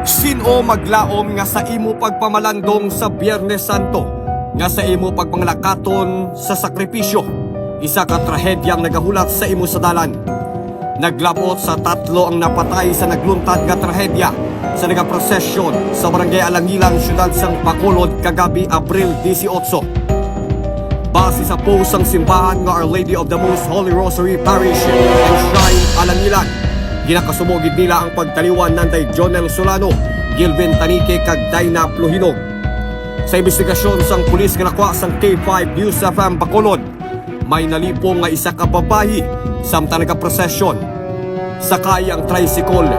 Sino maglaom nga sa imo pagpamalandong sa Biyernes Santo, nga sa imo pagpanglakaton sa sakripisyo, isa ka trahedyang nagahulat sa imo sa dalan. Naglabot sa 3 ang napatay sa nagluntad nga trahedya sa nagaprosesyon sa Barangay Alangilan, siyudad sang Bacolod kagabi Abril 18. Base sa post ang simbahan nga Our Lady of the Most Holy Rosary Parish and Shrine Alangilan, ginakasumugid nila ang pagtaliwan nanday Jonel Solano, Gilvin Tanique kag Dayna Pluhinog. Sa investigasyon sang pulis nga nakuha sang K5 News FM Bacolod, may nalipong nga isa ka babayi samtang nagaprosesyon. Sakay ang tricycle,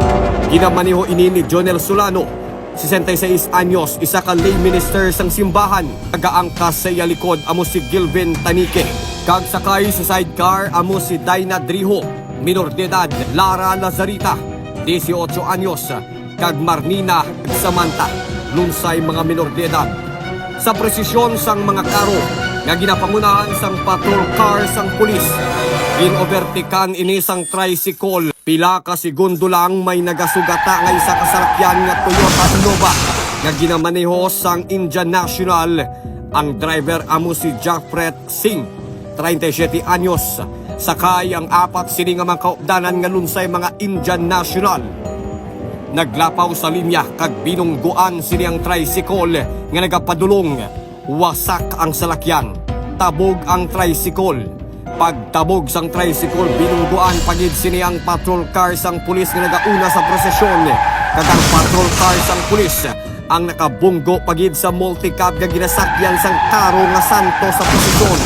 ginamaniho ini ni Jonel Solano, 66 anyos, isa ka lay minister sang simbahan. Nagaangkas sa iya likod amo si Gilvin Tanique, kag sakay sa sidecar amo si Dayna Driho, minor de edad, Lara Lazarita, 18 anyos, kag Marnina Samantha, lunsay mga minor de edad. Sa presisyon sang mga karo nga ginapangunahan sang patrol car sang pulis, ginovertikan ini sang tricycle. Pila ka segundo lang may nagasugata nga isa ka salakyan nga Toyota Innova nga ginamaneho sang Indian National. Ang driver amo si Jafret Singh, 37 anyos. Sakay ang 4 sini nga mga kaupdanan nga lunsay mga Indian National. Naglapaw sa linya kag binungguan sini ang tricycle nga nagapadulong. Wasak ang salakyan, tabog ang tricycle. Pagtabog sang tricycle, binungguan pagid sini ang patrol car sang pulis nga nagauna sa prosesyon. Kag ang patrol car sang pulis ang nakabunggo pagid sa multicab nga ginasakyan sang karo nga santo sa prosesyon.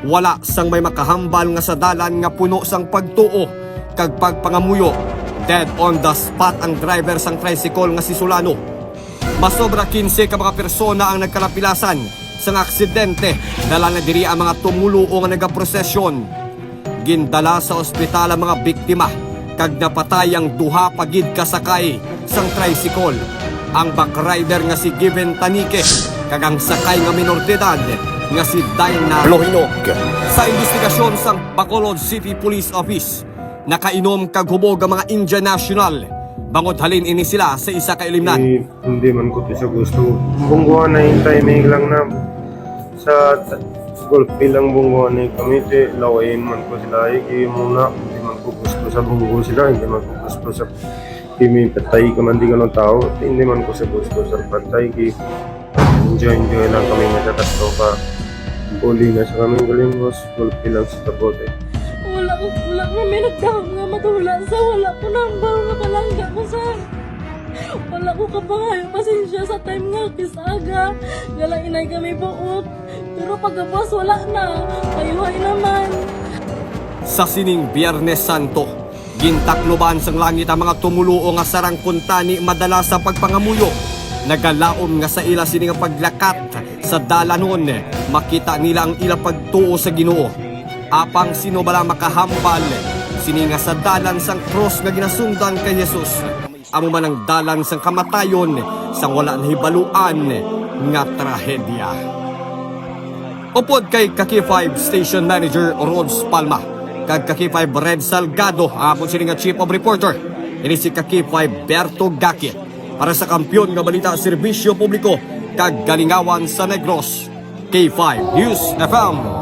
Wala sang may makahambal nga sa dalan nga puno sang pagtuo kag pagpangamuyo. Dead on the spot ang driver sang tricycle nga si Solano. Masobra 15 ka mga persona ang nagkalapilasan sang aksidente. Dala na diri ang mga tumuluo nga nagaprosesyon. Gindala sa ospital ang mga biktima kag napatay ang 2 pagid kasakay sang tricycle. Ang backrider nga si Gilvin Tanique kag ang sakay nga minor de edad nga si Dayna Pluhinog. Sa investigasyon sang Bacolod City Police Office, nakainom kag hubog ang mga Indian National. Bangod halin ini sila sa isa ka ilimnan. Hindi man ko sa gusto. Bungguan na yung timing lang na sa golf bilang bungguan na kami. Lawayin man ko sila. Hindi muna. Hindi man ko gusto sa bunggo sila. Hindi man ko gusto sa kimi patay ka man di ka ng tao. Hindi man ko sa gusto sa patay. Enjoy lang kami nga sa pa. Buli na sa kami galingos. Golf bilang sa tabote. Wala nga may nagdahang nga matula sa wala ko number nga palangga ko sa wala ko kapangayo pasensya sa time nga kisaga gala inay kami buot pero pagkabas wala na ayuhay naman. Sa sining Biyernes Santo, gintakloban sang langit ang mga tumuluo nga sarang kuntani madala sa pagpangamuyo. Nagalaom nga sa ila sini nga paglakat sa dalanon, makita nila ang ila pagtuo sa Ginoo. Apang sino bala makahambal sini nga sa dalan sang cross nga ginasundan kay Jesus, amo man ang dalan sang kamatayon sang wala nahibaluan nga trahedya. Upod kay Kaki 5 Station Manager Rods Palma kag Kaki 5 Red Salgado, apon sini nga Chief of Reporter ini si Kaki 5 Berto Gakit para sa Kampiyon nga Balita Serbisyo Publiko kag Galingawan sa Negros. K5 News FM.